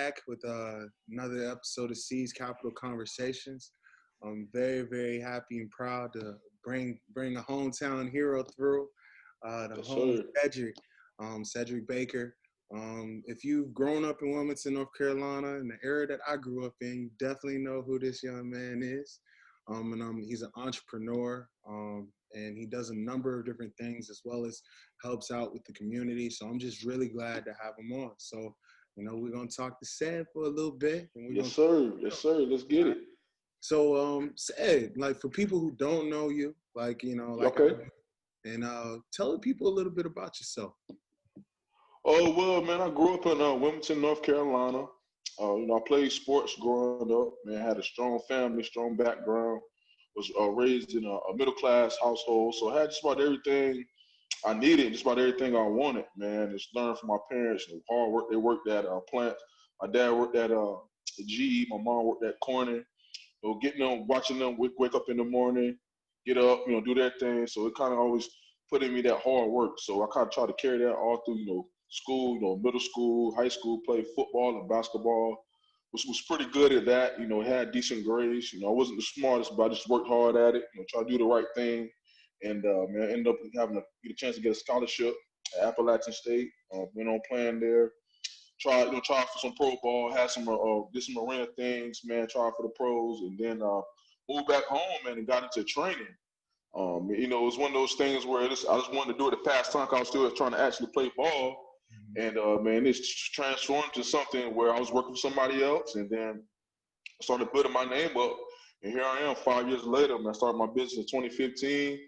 back with another episode of C's Capital Conversations. I'm very, very happy and proud to bring a hometown hero through, the Yes, home sir. Cedric, Cedric Baker. If you've grown up in Wilmington, North Carolina, in the era that I grew up in, you definitely know who this young man is. He's an entrepreneur, and he does a number of different things as well as helps out with the community. So I'm just really glad to have him on. So, we're gonna talk to Ced for a little bit, and we're Yes, gonna. sir. Yes, sir. Let's get it. So, Ced, like for people who don't know you, like like I Okay. do, and tell the people a little bit about yourself. Oh, well, man, I grew up in Wilmington, North Carolina. I played sports growing up, man, had a strong family, strong background, was raised in a middle-class household, so I had just about everything I needed, just about everything I wanted, man. Just learned from my parents, hard work. They worked at plants. My dad worked at GE. My mom worked at Corning. Getting them, watching them wake up in the morning, get up, do their thing. So it kind of always put in me that hard work. So I kind of try to carry that all through, school, middle school, high school, played football and basketball, which was pretty good at that. Had decent grades. I wasn't the smartest, but I just worked hard at it. Try to do the right thing, and man, I ended up having get a chance to get a scholarship at Appalachian State. Went on playing there. Tried for some pro ball, had some did some arena things, man. Tried for the pros, and then moved back home, man, and got into training. It was one of those things where I just wanted to do it to pass time. 'Cause I was still trying to actually play ball, and man, it's transformed to something where I was working for somebody else, and then I started building my name up, and here I am 5 years later. Man, I started my business in 2015,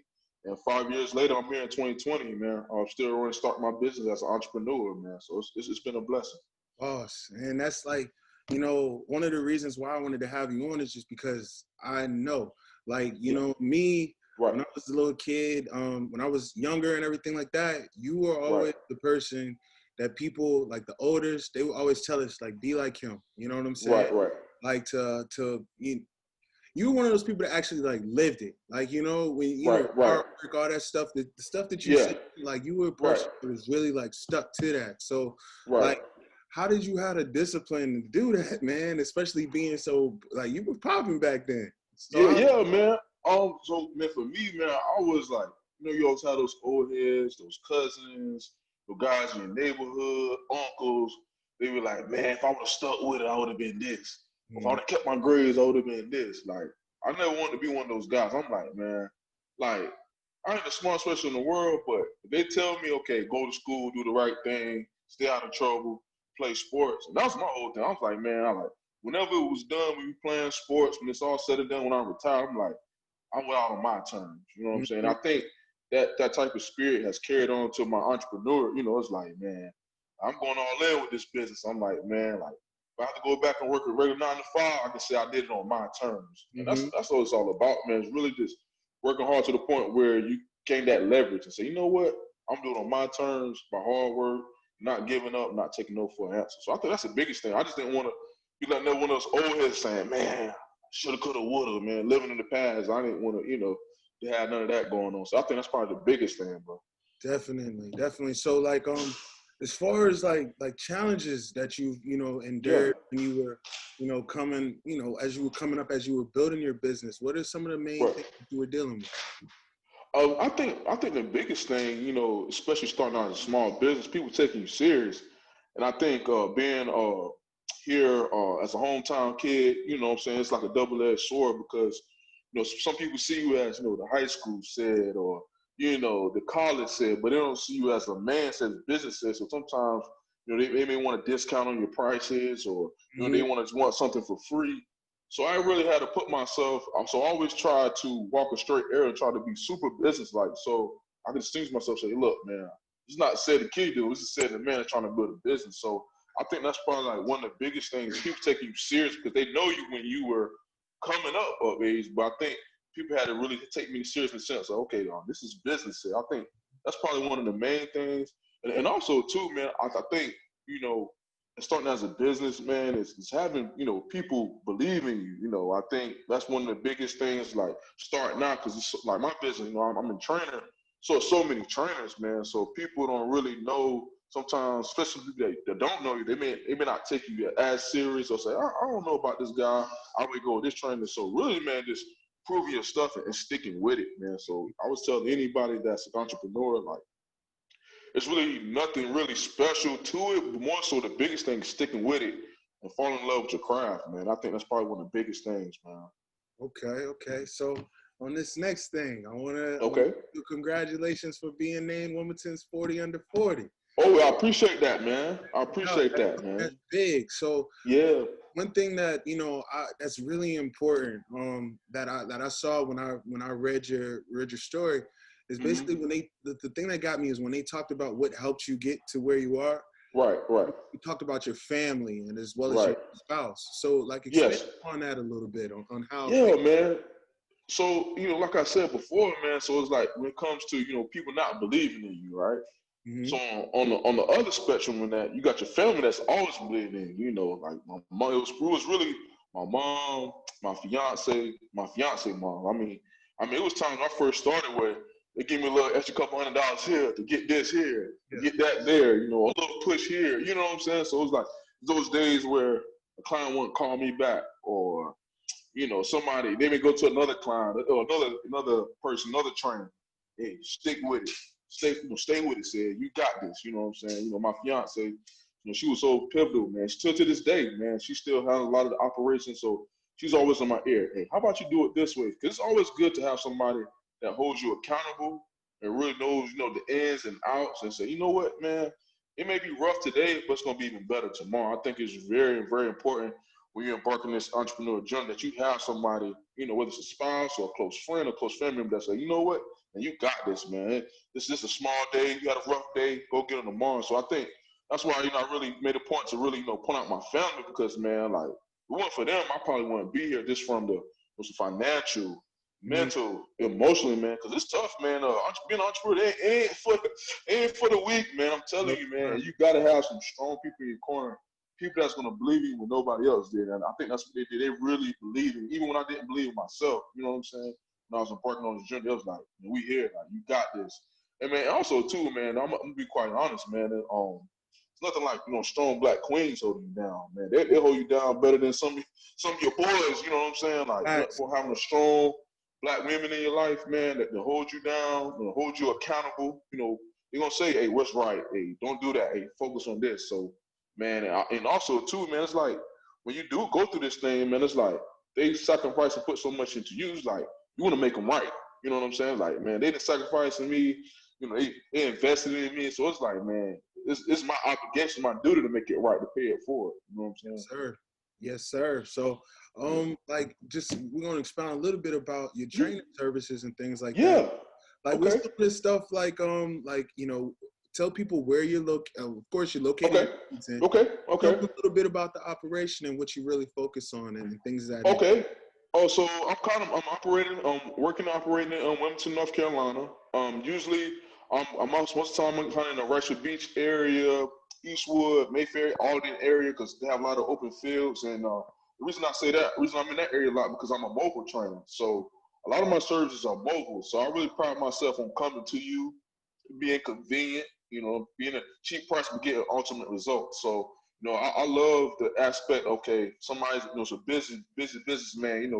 and 5 years later, I'm here in 2020. Man, I'm still running, start my business as an entrepreneur, man. So it's been a blessing. Boss, and that's like, one of the reasons why I wanted to have you on is just because I know, like, Yeah. me, Right. when I was a little kid, when I was younger and everything like that, you were always Right. the person that people, like the elders, they would always tell us, like, be like him. You know what I'm saying? Right. Right. Like you were one of those people that actually like lived it. Like, when, Right. Right. hard work, all that stuff, the stuff that you Yeah. said, like you were a Right. person that was really like stuck to that. So Right. like, how did you have the discipline to do that, man? Especially being so, like, you were popping back then. Yeah. So Yeah, man. So man, for me, man, I was like, you always have those old heads, those cousins, the guys in your neighborhood, uncles. They were like, man, if I would have stuck with it, I would have been this. If I would have kept my grades, I would have been this. Like, I never wanted to be one of those guys. I'm like, man, like, I ain't the smartest person in the world, but if they tell me, okay, go to school, do the right thing, stay out of trouble, play sports, and that was my whole thing. I was like, man, whenever it was done, we were playing sports, when it's all said and done, when I retire, I'm like, I went out on my terms. You know what I'm saying? I think that type of spirit has carried on to my entrepreneur. It's like, man, I'm going all in with this business. I'm like, man, like, if I have to go back and work a regular 9 to 5, I can say I did it on my terms. And that's what it's all about, man. It's really just working hard to the point where you gain that leverage and say, you know what? I'm doing it on my terms, my hard work, not giving up, not taking no for an answer. So I think that's the biggest thing. I just didn't want to be like one of those old heads saying, man, shoulda, coulda, woulda, man, living in the past. I didn't want to have none of that going on. So I think that's probably the biggest thing, bro. definitely. So like, as far as like challenges that you've, Yeah. endured when you were, coming, as you were coming up, as you were building your business, what are some of the main Right. things that you were dealing with? I think the biggest thing, especially starting out as a small business, people taking you serious, and I think being here as a hometown kid, what I'm saying, it's like a double-edged sword because some people see you as the high school said or the college said, but they don't see you as a man says, business says. So sometimes they may want a discount on your prices or they want something for free. So I really had to put myself. So I always try to walk a straight arrow and try to be super business-like. So I can distinguish myself. Say, look, man, it's not said the kid do. It's just said the man is trying to build a business. So I think that's probably like one of the biggest things. People taking you serious because they know you when you were coming up age. But I think people had to really take me serious in the sense of, okay, this is business. I think that's probably one of the main things. And also too, man, I think starting as a businessman is having people believe in you. I think that's one of the biggest things. Like starting out, because it's like my business. I'm in training, so many trainers, man. So people don't really know sometimes, especially people that don't know you, they may not take you as serious or say, I don't know about this guy. I would go with this trainer. So really, man, just proving your stuff and sticking with it, man. So I was telling anybody that's an entrepreneur, like, it's really nothing really special to it, but more so the biggest thing is sticking with it and falling in love with your craft, man. I think that's probably one of the biggest things, man. Okay. So on this next thing, I want to do congratulations for being named Wilmington's 40 under 40. Oh, I appreciate that, man. I appreciate that, man. That's big. So yeah, one thing that that's really important that I saw when I read your story is basically when the thing that got me is when they talked about what helped you get to where you are. Right. You talked about your family and as well as your spouse. So like expand on that a little bit on how. Yeah, man. So, like I said before, man, so it's like when it comes to, people not believing in you, right? Mm-hmm. So on the other spectrum of that, you got your family that's always believing in you, like my mom, it was really my mom, my fiance mom. I mean, it was times when I first started where they give me a little extra couple $100 here to get this here, to get that there, a little push here, you know what I'm saying? So it was like those days where a client wouldn't call me back, or somebody, they may go to another client or another person, another trainer. Hey, stick with it. Stay with it, said, you got this, you know what I'm saying? My fiance, she was so pivotal, man. Still to this day, man, she still handles a lot of the operations, so she's always in my ear. Hey, how about you do it this way? Because it's always good to have somebody that holds you accountable and really knows, the ins and outs, and say, you know what, man, it may be rough today, but it's going to be even better tomorrow. I think it's very, very important when you're embarking this entrepreneur journey that you have somebody, whether it's a spouse or a close friend or close family member that say, you know what, and you got this, man. This is just a small day. You had a rough day. Go get it tomorrow. So I think that's why, I really made a point to really, point out my family, because, man, like, if it wasn't for them, I probably wouldn't be here just from the financial, mental, emotionally, man, because it's tough, man. Being an entrepreneur, it ain't for the weak, man. I'm telling you, man. You got to have some strong people in your corner, people that's going to believe in you when nobody else did. And I think that's what they did. They really believed in, even when I didn't believe in myself, you know what I'm saying? When I was embarking on this journey, it was like, we here, like, you got this. And, man, also, too, man, I'm going to be quite honest, man. It's nothing like, strong black queens holding you down, man. They hold you down better than some of your boys, you know what I'm saying? Like, for having a strong black women in your life, man, that hold you down, hold you accountable. They're going to say, hey, what's right? Hey, don't do that. Hey, focus on this. So, man, and also, too, man, it's like, when you do go through this thing, man, it's like, they sacrifice and put so much into you. It's like, you want to make them right. You know what I'm saying? Like, man, they didn't sacrifice in me. They invested in me. So it's like, man, it's my obligation, my duty to make it right, to pay it forward. You know what I'm saying? Yes, sir. Yes, sir. So, like, just we're gonna expound a little bit about your training services and things like that. Like, what's some of this stuff like, tell people where you're located. Of course, you're located. Okay. Tell a little bit about the operation and what you really focus on and things that. Okay. Oh, so I'm operating, operating in Wilmington, North Carolina. Usually, most of the time I'm kind of in the Rashford Beach area, Eastwood, Mayfair, Alden area, because they have a lot of open fields. And the reason I say that, the reason I'm in that area a lot, because I'm a mobile trainer. So a lot of my services are mobile. So I really pride myself on coming to you, being convenient, being a cheap price but getting ultimate results. So, I love the aspect, okay, somebody's, a busy businessman,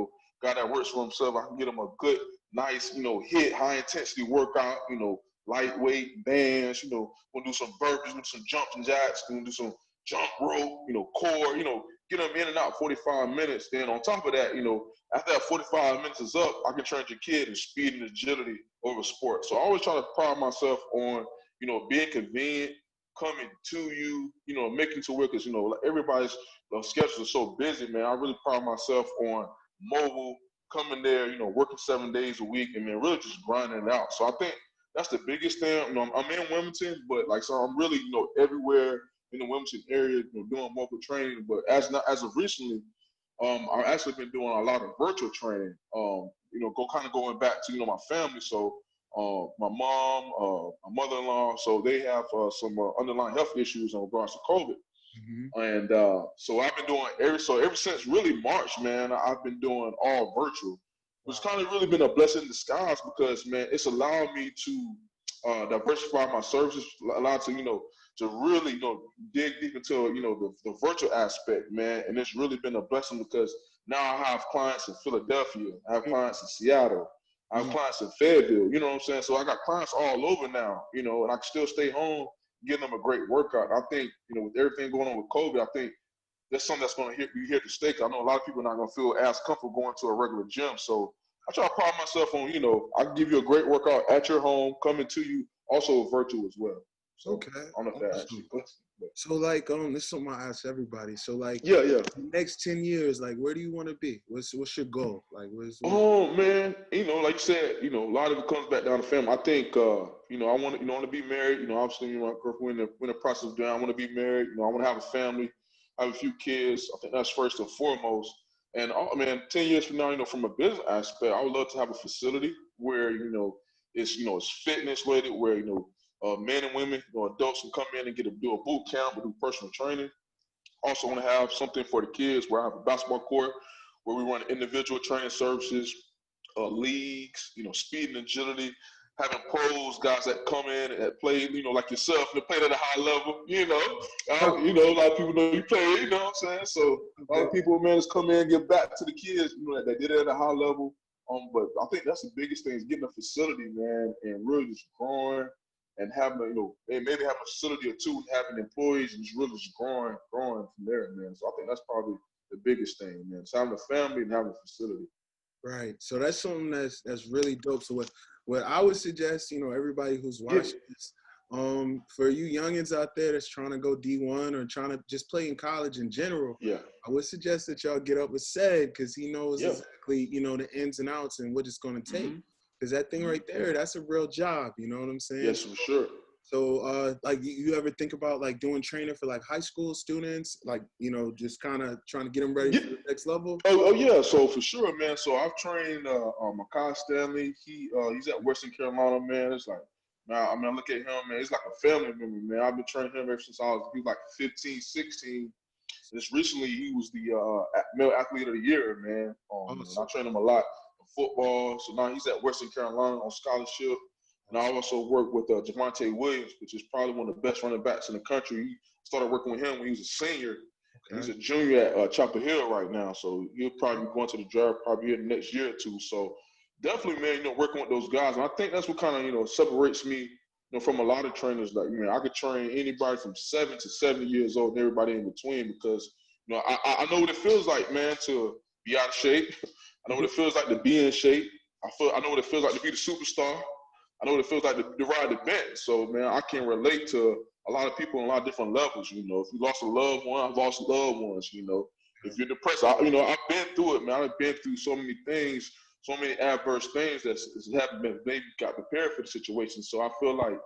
guy that works for himself. I can get him a good, nice, hit, high intensity workout, lightweight bands, we'll do some burpees, do some jumps and jacks, we'll do some jump rope, core, get them in and out 45 minutes. Then on top of that, after that 45 minutes is up, I can train your kid in speed and agility over sport. So I always try to pride myself on, being convenient, coming to you, making to work, because, everybody's schedules are so busy, man. I really pride myself on mobile, coming there, working 7 days a week, and then really just grinding it out. So I think that's the biggest thing. I'm in Wilmington, but so I'm really, everywhere in the Wilmington area, doing mobile training. But as of recently, I've actually been doing a lot of virtual training. Going back to my family. So my mom, my mother-in-law, so they have some underlying health issues in regards to COVID. Mm-hmm. And so I've been doing ever since really March, man, I've been doing all virtual. It's kind of really been a blessing in disguise, because, man, it's allowed me to diversify my services, allowed to, to really, dig deep into, the virtual aspect, man. And it's really been a blessing because now I have clients in Philadelphia, I have clients in Seattle, I have clients in Fayetteville, you know what I'm saying? So I got clients all over now, and I can still stay home, give them a great workout. I think, with everything going on with COVID, I think that's something that's going to be here to stay. 'Cause I know a lot of people are not going to feel as comfortable going to a regular gym. So I try to pride myself on, I can give you a great workout at your home, coming to you, also virtual as well. So Okay. I don't know if that actually puts. So like, this is something I ask everybody. So like, Yeah. the next 10 years, like, where do you want to be? What's your goal? Like, Oh man, like you said, a lot of it comes back down to family. I think, I want to be married. Obviously, my girlfriend, we're in the process of doing. I want to be married. I want to have a family. I have a few kids. I think that's first and foremost. And man, 10 years from now, from a business aspect, I would love to have a facility where it's fitness related, where men and women, adults can come in and do a boot camp or do personal training. Also want to have something for the kids where I have a basketball court where we run individual training services, leagues, speed and agility, having pros, guys that come in and play, like yourself, and play at a high level, a lot of people know you play, you know what I'm saying? So a lot of people, man, just come in and give back to the kids, that they did it at a high level. But I think that's the biggest thing is getting a facility, man, and really just growing and having, maybe have a facility or two, having employees and just really just growing from there, man. So I think that's probably the biggest thing, man. It's having a family and having a facility. Right. So that's something that's really dope. So what I would suggest, everybody who's watching this, for you youngins out there that's trying to go D1 or trying to just play in college in general, I would suggest that y'all get up with Ced because he knows exactly, the ins and outs and what it's going to take. Because that thing right there, that's a real job. You know what I'm saying? Yes, for sure. So, like, you ever think about, like, doing training for, like, high school students? Like, just kind of trying to get them ready for the next level? Oh, yeah. So, for sure, man. So, I've trained Makai Stanley. He's at Western Carolina, man. It's like, man, I look at him, man. He's like a family member, man. I've been training him ever since he was like 15, 16. Just recently, he was the male athlete of the year, man. I trained him a lot in football. So, now he's at Western Carolina on scholarship. And I also work with Javonte Williams, which is probably one of the best running backs in the country. He started working with him when he was a senior. And he's a junior at Chapel Hill right now. So he'll probably be going to the draft probably in the next year or two. So definitely, man, working with those guys. And I think that's what kind of, separates me, from a lot of trainers. Like, I could train anybody from 7 to 70 years old and everybody in between because, I know what it feels like, man, to be out of shape. I know what it feels like to be in shape. I know what it feels like to be the superstar. I know what it feels like to ride the bench. So, man, I can relate to a lot of people on a lot of different levels, If you lost a loved one, I've lost loved ones, If you're depressed, I've been through it, man. I've been through so many things, so many adverse things that haven't been maybe got prepared for the situation. So I feel like,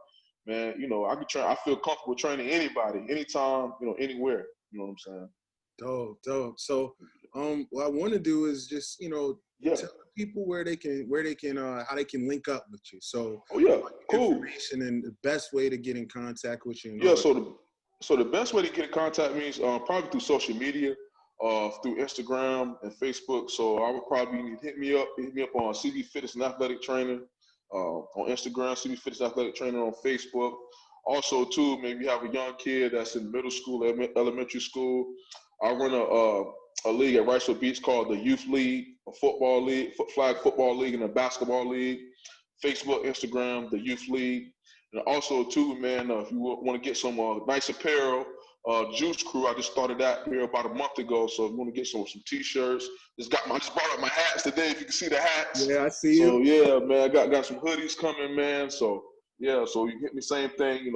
man, I can train. I feel comfortable training anybody, anytime, anywhere. You know what I'm saying? Dope. So, what I want to do is just, tell people where they can how they can link up with you. So, cool. Information and the best way to get in contact with you. So the best way to get in contact me is probably through social media, through Instagram and Facebook. So I would probably hit me up on CB Fitness and Athletic Training on Instagram, CB Fitness and Athletic Training on Facebook. Also, too, maybe you have a young kid that's in middle school, elementary school. I run a league at Rice Beach called the Youth League, a football league, flag football league, and a basketball league. Facebook, Instagram, the Youth League. And also, too, man, if you want to get some nice apparel, Juice Crew, I just started that here about a month ago. So if you want to get some T-shirts, I just brought up my hats today. If you can see the hats. Yeah, I see you. So yeah, man, I got some hoodies coming, man. So yeah, so you hit me, same thing,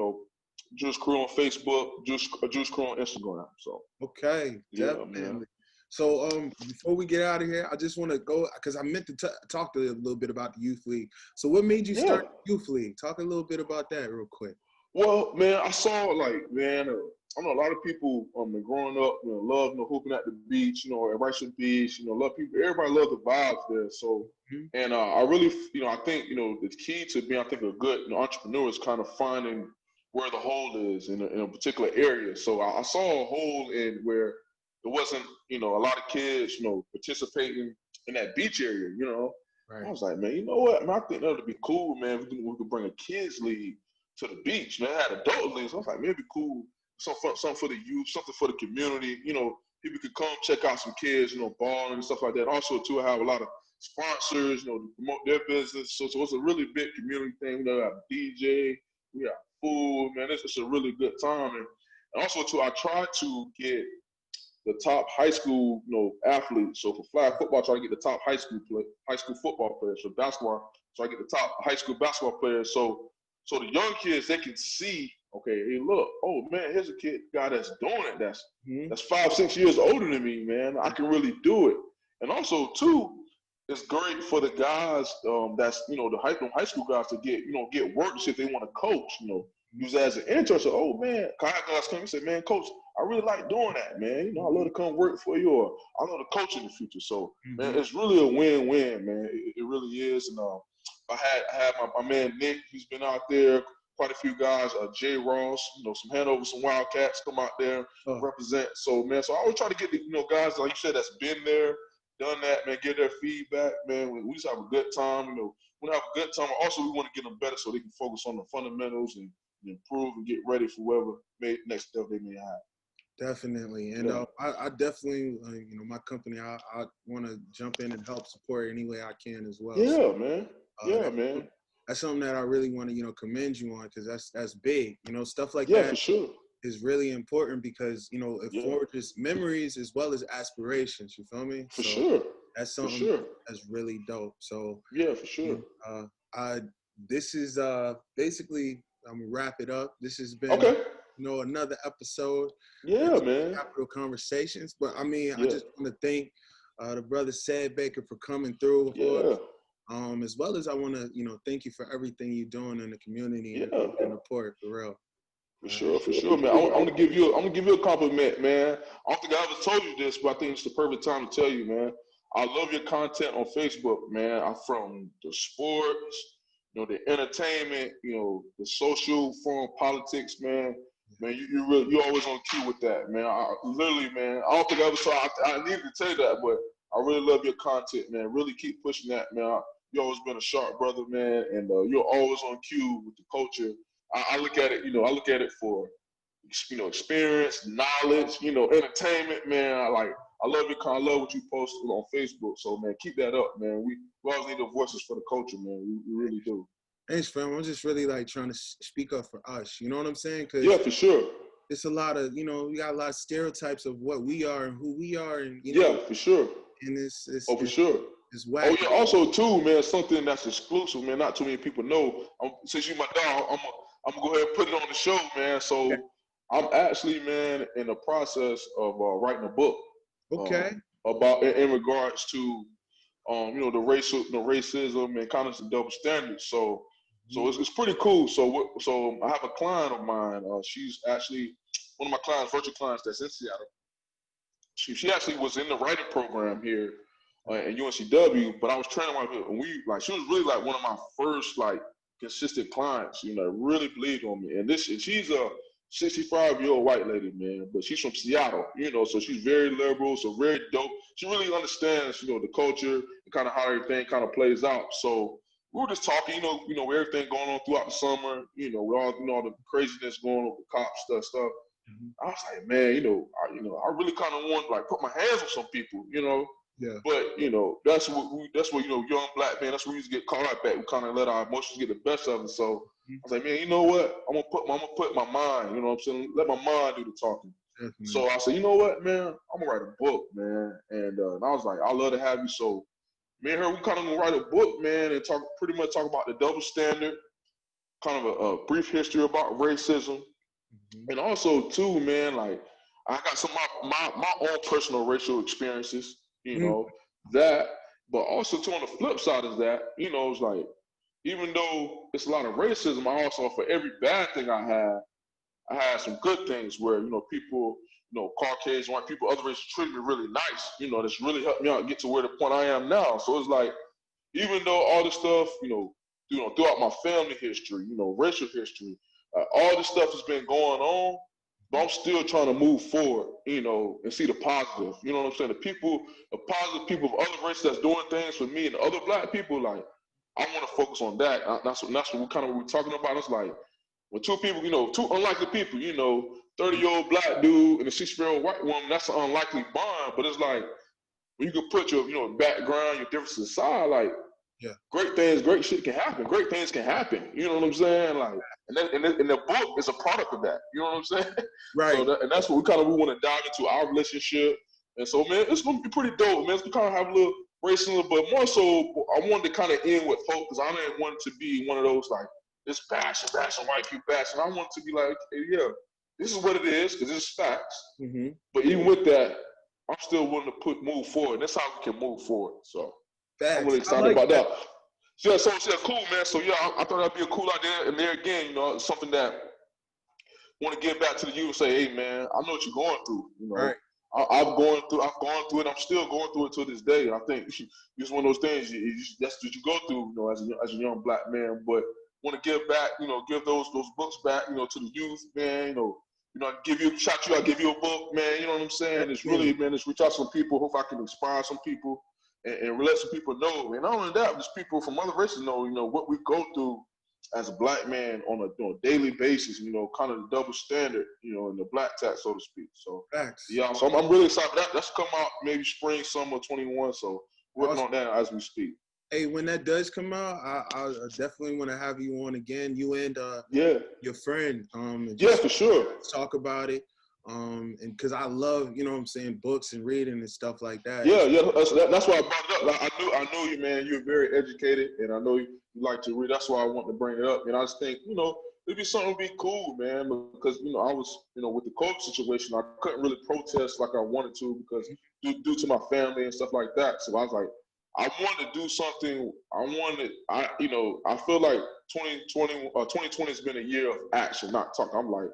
Juice Crew on Facebook, Juice Crew on Instagram. So okay, definitely. Man. So before we get out of here, I just want to go because I meant to talk to you a little bit about the Youth League. So what made you start the Youth League? Talk a little bit about that real quick. Well, man, I saw I know a lot of people growing up, love hooping at the beach, at Rice Beach, love people. Everybody loves the vibes there. So, and I really, I think the key to being, I think, a good entrepreneur is kind of finding where the hole is in a particular area. So I saw a hole in where there wasn't, a lot of kids, participating in that beach area. Right. I was like, man, you know what? Man, I think that would be cool, man. We could bring a kids league to the beach, man. I had adult leagues. I was like, man, it'd be cool. Something for the youth, something for the community. You know, people could come check out some kids, you know, balling and stuff like that. Also, too, I have a lot of sponsors, you know, to promote their business. So it's a really big community thing. You know, we have a DJ, we have food, man. It's a really good time. And also, too, I try to get the top high school, you know, athletes. So for flag football, I try to get the top high school football players. For basketball, so I get the top high school basketball players. So the young kids, they can see, okay, hey, look, oh man, here's a guy that's doing it. That's 5-6 years older than me, man. I can really do it. And also, too, it's great for the guys that's, you know, the high school guys to get work to see if they want to coach, you know, use as an intern. So, oh man, guys come and say, man, coach, I really like doing that, man. You know, I love to come work for you, or I love to coach in the future. So, man, it's really a win-win, man. It really is. And I had my man Nick. He's been out there. Quite a few guys. Jay Ross, you know, some Hanover, some Wildcats come out there represent. So, man, so I always try to get the, you know, guys like you said that's been there, done that, man. Get their feedback, man. We just have a good time. You know, we have a good time. Also, we want to get them better so they can focus on the fundamentals and improve and get ready for whatever next step they may have. Definitely. And I definitely, you know, my company, I want to jump in and help support any way I can as well. Yeah, so, man. Man. That's something that I really want to, you know, commend you on, because that's big. You know, stuff like that for sure is really important, because, you know, it forges memories as well as aspirations. You feel me? For sure. That's something that's really dope. So for sure. This is basically, I'm gonna wrap it up. This has been you know, another episode. Man. Capital Conversations. But I mean, I just want to thank the brother Ced Baker for coming through for us. As well as I want to, you know, thank you for everything you're doing in the community and the port, for real. For sure, man. I'm gonna give you a compliment, man. I don't think I ever told you this, but I think it's the perfect time to tell you, man. I love your content on Facebook, man. I'm from the sports, you know, the entertainment, you know, the social, foreign politics, man. Man, you always on cue with that, man. Literally, man. I don't think I ever saw. I needed to tell you that, but I really love your content, man. Really keep pushing that, man. You always been a sharp brother, man, and you're always on cue with the culture. I look at it, you know, for, you know, experience, knowledge, you know, entertainment, man. I love it. I love what you post on Facebook. So, man, keep that up, man. We always need the voices for the culture, man. We really do. Thanks, fam. I'm just really like trying to speak up for us. You know what I'm saying? Cause for sure. It's a lot of, you know, we got a lot of stereotypes of what we are and who we are, and you know. For sure. And it's for sure. It's whack. Oh yeah. Also, too, man, something that's exclusive, man. Not too many people know. Since you my dog, I'm gonna go ahead and put it on the show, man. So I'm actually, man, in the process of writing a book. About in regards to, you know, the racism and kind of some double standards. So it's pretty cool. So I have a client of mine. She's actually one of my clients, virtual clients, that's in Seattle. She actually was in the writing program here at UNCW, but I was training her, and she was really like one of my first like consistent clients. You know, really believed on me. And she's a 65-year-old white lady, man, but she's from Seattle, you know, so she's very liberal, so very dope. She really understands, you know, the culture and kind of how everything kind of plays out. So we were just talking, you know, everything going on throughout the summer, you know, with all, you know, all the craziness going on with cops stuff. I was like, man, I really kind of want to like put my hands on some people, you know. Yeah. But you know, that's what you know, young black man. That's where we used to get caught up at. We kind of let our emotions get the best of us. So I was like, man, you know what? I'm gonna put my mind. You know what I'm saying? Let my mind do the talking. Definitely. So I said, you know what, man? I'm gonna write a book, man. And I was like, I love to have you. So me and her, we kind of gonna write a book, man, and pretty much talk about the double standard, kind of a brief history about racism. And also, too, man, like I got some of my own personal racial experiences, you know, that. But also, too, on the flip side is that, you know, it's like, even though it's a lot of racism, I also, for every bad thing I had some good things where, you know, people, you know, Caucasian, white people, other races treat me really nice, you know, that's really helped me out get to where the point I am now. So it's like, even though all this stuff, you know, throughout my family history, you know, racial history, all this stuff has been going on, but I'm still trying to move forward, you know, and see the positive. You know what I'm saying? The positive people of other races that's doing things for me and other black people, like, I want to focus on that. That's what we're talking about. It's like, when two people, two unlikely people, 30-year-old black dude and a 60-year-old white woman, that's an unlikely bond. But it's like when you can put your, background, your differences aside, like great shit can happen. Great things can happen. You know what I'm saying? Like, and the book is a product of that. You know what I'm saying? Right. So and that's what we want to dive into our relationship. And so, man, it's gonna be pretty dope, man. It's gonna kind of have a little racism, but more so, I wanted to kind of end with folk because I didn't want to be one of those like this bashing white people bashing. I want to be like, hey, yeah, this is what it is because it's facts. Mm-hmm. But even with that, I'm still willing to move forward. That's how we can move forward. So facts. I'm really excited about that. So cool, man. So yeah, I thought that'd be a cool idea. And there again, something that I want to give back to the youth and say, hey, man, I know what you're going through. Right. I've gone through it. I'm still going through it to this day. And I think it's one of those things. That's what you go through, as a young black man. But want to give back, give those books back, to the youth, man. I give you a book, man. You know what I'm saying? It's really, man, it's reach out to some people. Hope I can inspire some people and let some people know. And not only that, just people from other races know, what we go through as a black man on a daily basis, kind of the double standard, in the black tax, so to speak. So, facts. Yeah, so I'm really excited. That's come out maybe spring, summer 21. So, working on that as we speak. Hey, when that does come out, I definitely want to have you on again. You and your friend. For sure. Talk about it. And because I love, books and reading and stuff like that. Yeah. That's why I brought it up. Like, I know you, man. You're very educated, and I know you like to read. That's why I want to bring it up. And I just think, it'd be something to be cool, man. Because I was, with the COVID situation, I couldn't really protest like I wanted to because due to my family and stuff like that. So I was like, I wanted to do something. I feel like 2020 has been a year of action, not talk. I'm like,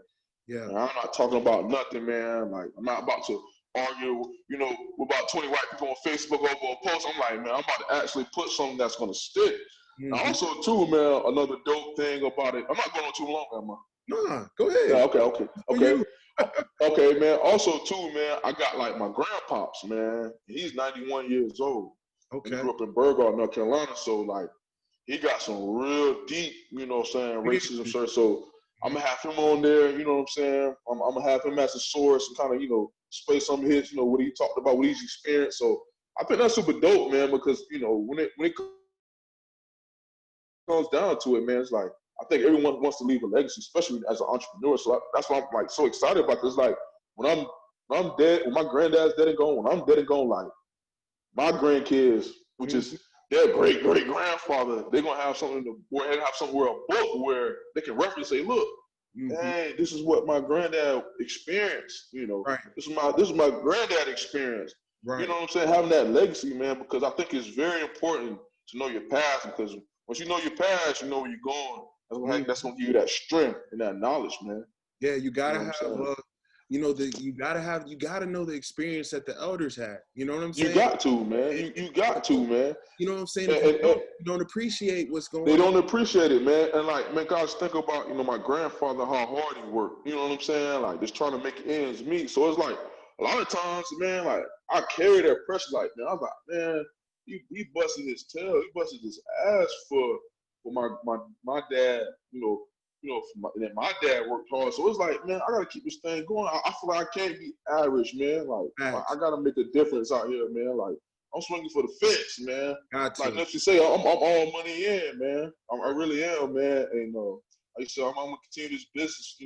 yeah, man, I'm not talking about nothing, man. Like, I'm not about to argue, with about 20 white people on Facebook over a post. I'm like, man, I'm about to actually put something that's going to stick. Mm-hmm. And also, too, man, another dope thing about it. I'm not going on too long, am I? Nah, go ahead. Yeah, okay. Okay, man. Also, too, man, I got like my grandpops, man. He's 91 years old. Okay. He grew up in Burgard, North Carolina. So, like, he got some real deep, racism, sir. So, I'm going to have him on there, you know what I'm saying? I'm going to have him as a source and kind of, display some of his, what he talked about, what he's experienced. So, I think that's super dope, man, because, when it comes down to it, man, it's like, I think everyone wants to leave a legacy, especially as an entrepreneur. So that's why I'm like so excited about this. Like when I'm dead, when my granddad's dead and gone, when I'm dead and gone, like my grandkids, which is their great grandfather, they're gonna have something where a book where they can reference and say, look, hey, this is what my granddad experienced. Right. This is my granddad experience. Right. You know what I'm saying? Having that legacy, man, because I think it's very important to know your past, because once you know your past, you know where you're going. That's gonna give you that strength and that knowledge, man. Yeah, you gotta you gotta know the experience that the elders had. You know what I'm saying? You got to, man. You got to, man. You know what I'm saying? If you don't appreciate what's going on. They don't appreciate it, man. And like, man, guys, think about, my grandfather, how hard he worked. You know what I'm saying? Like, just trying to make ends meet. So it's like, a lot of times, man, like, I carry that pressure. Like, man, I was like, man, he busted his tail. He busted his ass for my dad, and my dad worked hard. So it's like, man, I gotta keep this thing going. I feel like I can't be average, man. Like, I gotta make a difference out here, man. Like, I'm swinging for the fence, man. Like let's just say, I'm all money in, man. I really am, man. And like I said, I'm gonna continue this business,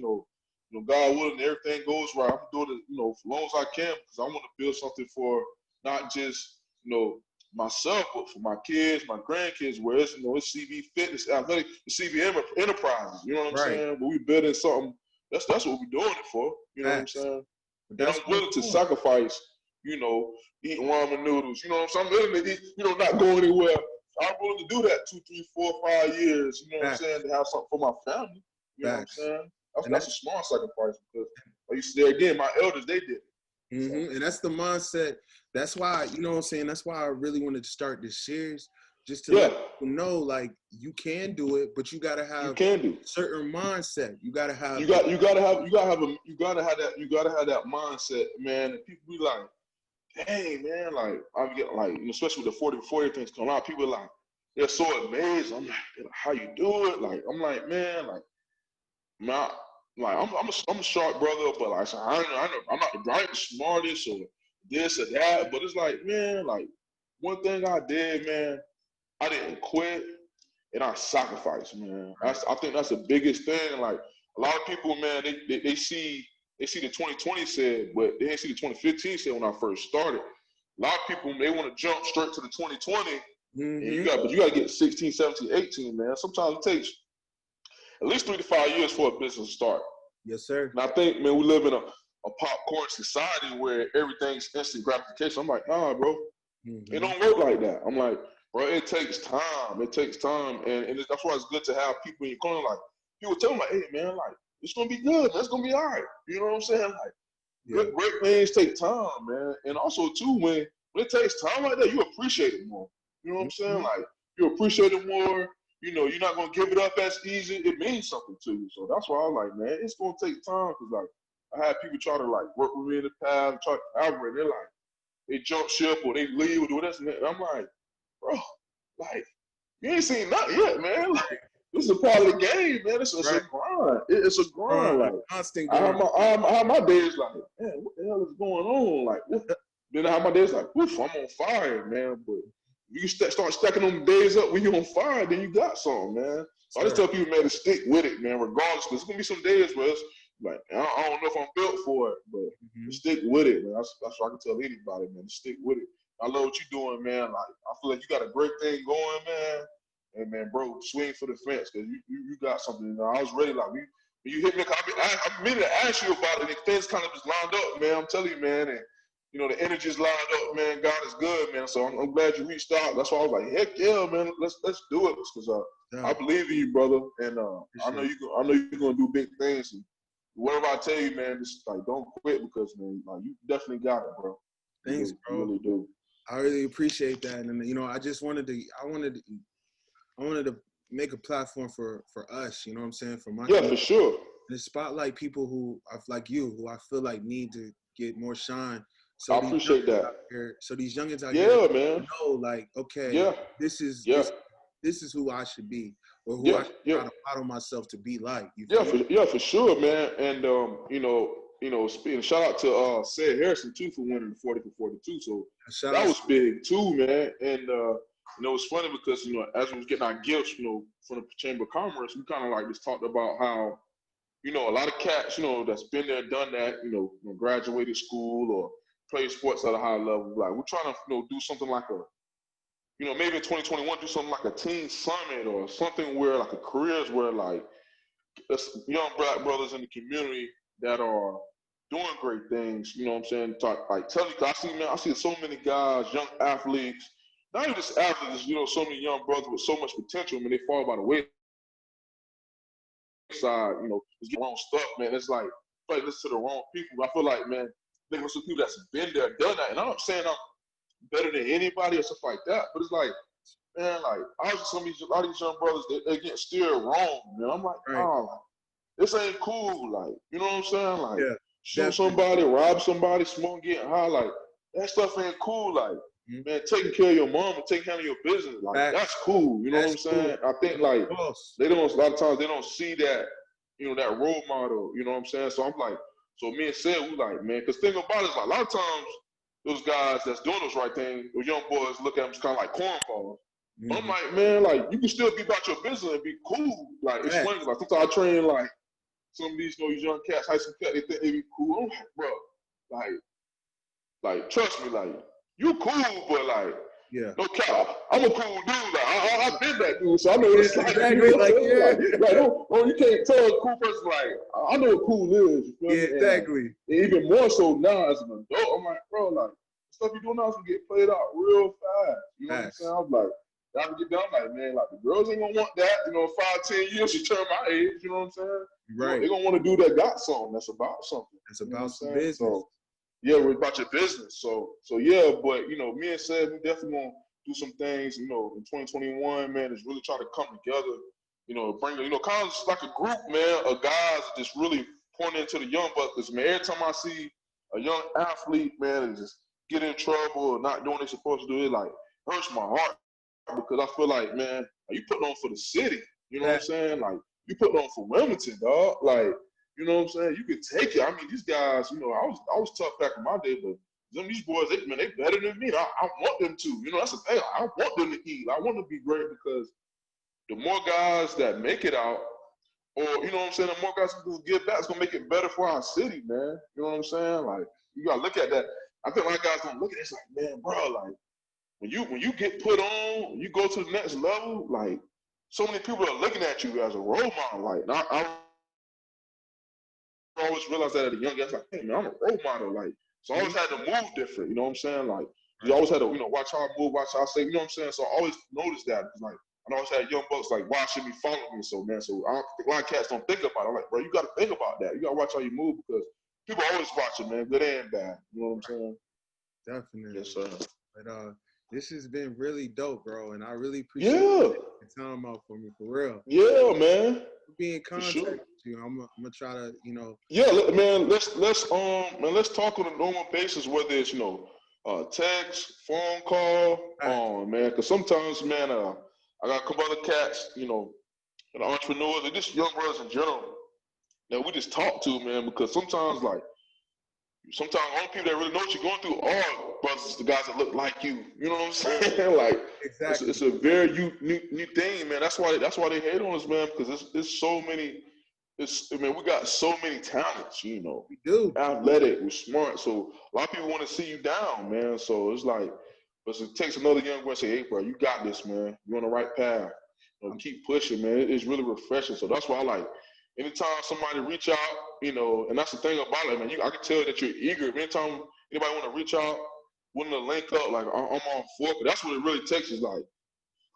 God willing, everything goes right. I'm gonna do it, for long as I can, because I want to build something for not just, myself, but for my kids, my grandkids, where it's, it's CV Fitness, Athletic, it's CV Enterprises, you know what I'm saying? But we building something, that's what we're doing it for, you know what I'm saying? And I'm willing to sacrifice, eating ramen noodles, you know what I'm saying? I'm willing to eat, not going anywhere. I'm willing to do that 2, 3, 4, 5 years, you know what I'm saying, to have something for my family, you know what I'm saying? That's a small sacrifice, because, like you said, again, my elders, they did it. And that's the mindset. That's why, you know what I'm saying? That's why I really wanted to start this series, just to let people know, like, you can do it, but you gotta have a certain mindset. You gotta have that mindset, man. And people be like, dang, man, like, I get like, especially with the 40 things coming out, people are like, they're so amazed. I'm like, how you do it? Like, I'm like, man, like, man, I'm a sharp brother, but like I ain't the smartest or this or that. But it's like, man, like one thing I did, man, I didn't quit and I sacrificed, man. I think that's the biggest thing. Like a lot of people, man, they see the 2020 said, but they didn't see the 2015 said when I first started. A lot of people, they want to jump straight to the 2020. And you got to get 16, 17, 18, man. Sometimes it takes at least 3 to 5 years for a business to start. Yes, sir. And I think, man, we live in a popcorn society where everything's instant gratification. I'm like, nah, bro. It don't work like that. I'm like, bro, it takes time. It takes time. And that's why it's good to have people in your corner. Like, people tell me, like, hey, man, like, it's going to be good. It's going to be all right. You know what I'm saying? Like, great things take time, man. And also, too, when it takes time like that, you appreciate it more. You know what I'm saying? Like, you appreciate it more. You know, you're not going to give it up as easy. It means something to you. So that's why I was like, man, it's going to take time. Because, like, I had people try to, like, work with me in the past, try to collaborate. They're like, they jump ship or they leave or do this and that. And I'm like, bro, like, you ain't seen nothing yet, man. Like, this is a part of the game, man. It's a grind. It's a grind. Like, constant I have my days like, man, what the hell is going on? Like, then I have my days like, woof, I'm on fire, man. But you start stacking them days up when you're on fire, then you got something, man. So I just tell people, man, to stick with it, man, regardless. Because there's going to be some days where it's like, I don't know if I'm built for it, but stick with it, man. That's what I can tell anybody, man. Stick with it. I love what you're doing, man. Like, I feel like you got a great thing going, man. And, man, bro, swing for the fence because you got something. You know, I was ready. Like, when you hit me, I meant to ask you about it. And things kind of just lined up, man. I'm telling you, man. And, you know, the energy's lined up, man. God is good, man. So I'm glad you reached out. That's why I was like, heck yeah, man. Let's do it because I believe in you, brother. And I know you're gonna do big things. And whatever I tell you, man, just like don't quit because, man, like, you definitely got it, bro. Thanks, bro. You really do. I really appreciate that, and you know, I wanted to make a platform for us. You know what I'm saying? For my for sure. And spotlight people who are like you, who I feel like need to get more shine. So I appreciate that. So these youngins out here, man, know, like, okay, this is who I should be, or who I should try to model myself to be like. For sure, man. And you know, shout out to Sid Harrison too for winning the 40 for 42. So that was big too, man. And you know, it's funny because, you know, as we was getting our gifts, you know, from the Chamber of Commerce, we kind of like just talked about how, you know, a lot of cats, you know, that's been there, done that, you know, graduated school or played sports at a high level. Like, we're trying to, you know, do something like you know, maybe in 2021, do something like a teen summit or something where, like, a careers where, like, young black brothers in the community that are doing great things, you know what I'm saying? Tell you, I see so many guys, young athletes, not even just athletes, you know, so many young brothers with so much potential, man, they fall by the wayside, you know, just get wrong stuff, man. It's like listen to the wrong people. I feel like, man, they listen to people that's been there, done that. And I'm not saying I'm better than anybody or stuff like that, but it's like, man, like, I was a lot of these young brothers, they get steered wrong, man. I'm like, oh, like, this ain't cool, like, you know what I'm saying? Like, shoot somebody, rob somebody, smoke, getting high, like, that stuff ain't cool, like, man, taking care of your mom and taking care of your business, like, that's cool, you know what I'm saying? I think, like, a lot of times they don't see that, you know, that role model, you know what I'm saying? So I'm like, so me and Sid, we like, man, because think about it, like, a lot of times, those guys that's doing those right things, those young boys look at them kind of like cornballs. I'm like, man, like, you can still be about your business and be cool. Like, it's funny. Like, sometimes I train, like, some of these, you know, these young cats, high school cats, they think they be cool. I'm like, bro, like, trust me, like, you cool, but, like, no cap, I'm a cool dude. Like, I've been that dude, so I know what it's like. Exactly, you know like, you can't tell a cool person, like, I know what cool is. You feel me? Exactly. And even more so now as an adult, I'm like, bro, like, stuff you doing now is gonna get played out real fast. You know what I'm saying? I'm like, I can get done, like, man, like, the girls ain't gonna want that, you know, 5-10 years, you turn my age, you know what I'm saying? Right. They're gonna want to do that got something that's about something. It's about some business. So, yeah, we're about your business. So yeah, but, you know, me and Seth, we definitely gonna do some things, you know, in 2021, man, is really try to come together, you know, bring, you know, kind of just like a group, man, of guys just really pointing into the young buckets, man. Every time I see a young athlete, man, and just get in trouble or not doing what they're supposed to do, it, like, hurts my heart because I feel like, man, you putting on for the city, you know what I'm saying? Like, you put on for Wilmington, dog. Like, you know what I'm saying? You could take it. I mean, these guys, you know, I was tough back in my day, but these boys, they better than me. I want them to. You know, that's the thing. I want them to eat. I want to be great because the more guys that make it out, or, you know what I'm saying, the more guys who give back, it's going to make it better for our city, man. You know what I'm saying? Like, you got to look at that. I think a lot of guys don't look at it. It's like, man, bro, like, when you get put on, you go to the next level, like, so many people are looking at you as a role model. Like, I always realized that at a young age, like, hey, man, I'm a role model. Like, so I always had to move different, you know what I'm saying? Like, you always had to, you know, watch how I move, watch how I say, you know what I'm saying? So I always noticed that. It's like, I always had young bucks like, why should me follow me? So, man, so I don't think a lot of cats don't think about it. I'm like, bro, you got to think about that. You got to watch how you move because people are always watching, man, good and bad. You know what I'm saying? Definitely. Yes, sir. But this has been really dope, bro, and I really appreciate you taking time out for me, for real. Yeah, man. Be in contact with you. I'm gonna try to, you know. Yeah, man. Let's talk on a normal basis, whether it's, you know, text, phone call, man. Because sometimes, man, I got a couple other cats, you know, and entrepreneurs, and just young brothers in general, that we just talk to, man. Because sometimes only people that really know what you're going through are brothers, the guys that look like you. You know what I'm saying? Like, exactly. It's a very new thing, man. That's why they hate on us, man. Because it's so many. We got so many talents, you know. We do. Athletic, we're smart. So a lot of people want to see you down, man. So it's like, but it takes another young boy to say, hey, bro, you got this, man. You're on the right path. You know, keep pushing, man. It's really refreshing. So that's why I like, anytime somebody reach out, you know, and that's the thing about it, man. I can tell that you're eager. Anytime anybody want to reach out, willing to link up, like, I'm on for. That's what it really takes is like,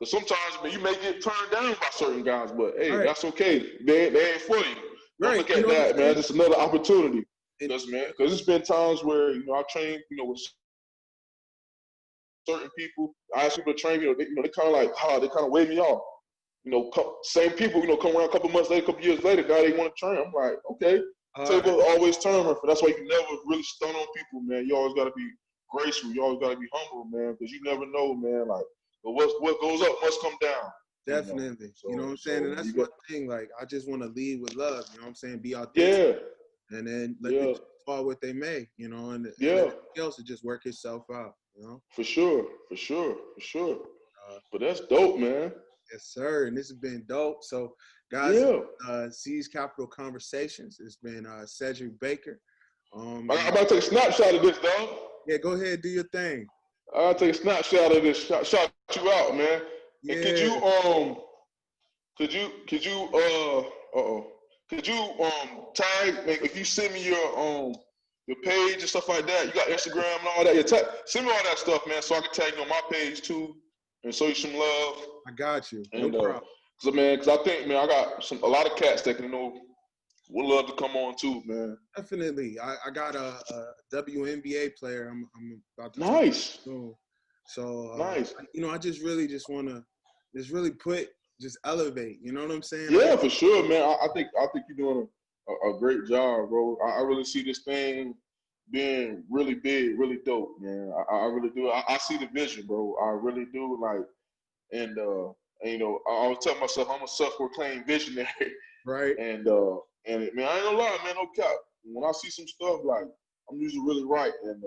because sometimes, man, you may get turned down by certain guys, but hey, that's okay. They ain't for you. Don't look at that, man. It's another opportunity. Because it's been times where, you know, I train, you know, with certain people. I ask people to train, you know, they kind of like, they kind of wave me off. You know, same people, you know, come around a couple months later, a couple years later, guy they want to train. I'm like, okay. Table always turn. That's why you can never really stun on people, man. You always got to be graceful. You always got to be humble, man, because you never know, man. Like, but what goes up must come down. Definitely. You know what I'm saying? And that's one thing, like, I just want to lead with love, you know what I'm saying? Be authentic. Yeah. And then let the chips fall what they may, you know, and everything else to just work itself out, you know? For sure. But that's dope, man. Yes, sir. And this has been dope. So, guys, C's Capital Conversations. It's been Cedric Baker. I'm about to take a snapshot of this, dog. Yeah, go ahead, do your thing. I'll take a snapshot of this. Shout you out, man. Yeah. And could you tag, if you send me your page and stuff like that, you got Instagram and all that, send me all that stuff, man, so I can tag you on my page too and show you some love. I got you. No problem. Because I think, man, I got a lot of cats that can, you know, would love to come on too, man. Definitely. I got a WNBA player I'm about to nice. So nice. You know, I just really want to really elevate. You know what I'm saying? Yeah, for sure, man. I think you're doing a great job, bro. I really see this thing being really big, really dope, man. I really do. I see the vision, bro. I really do. Like, and you know, I always tell myself I'm a self-proclaimed visionary. Right. And man, I ain't gonna lie, man. No cap. When I see some stuff, like, I'm usually really right, and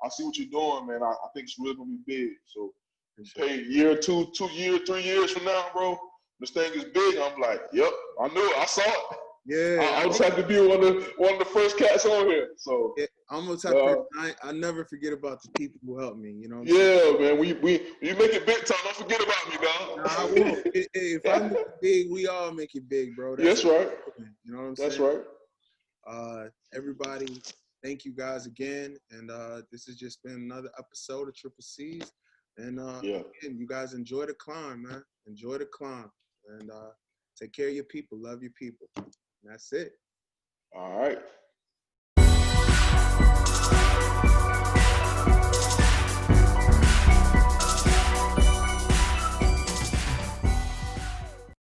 I see what you're doing, man. I think it's really gonna be big. So, hey, year, 2 years, 3 years from now, bro, this thing is big. I'm like, yep, I knew it. I saw it. Yeah, I just have to be one of the first cats on here. So yeah, I'm the type of person, I never forget about the people who helped me. You know what I'm saying? Man. You make it big time. Don't forget about me, dog. Nah, I won't. If I make it big, we all make it big, bro. That's right. You know what I'm saying? That's right. Everybody, thank you guys again, and this has just been another episode of Triple C's. And again, you guys enjoy the climb, man. Enjoy the climb, and take care of your people. Love your people. And that's it. All right.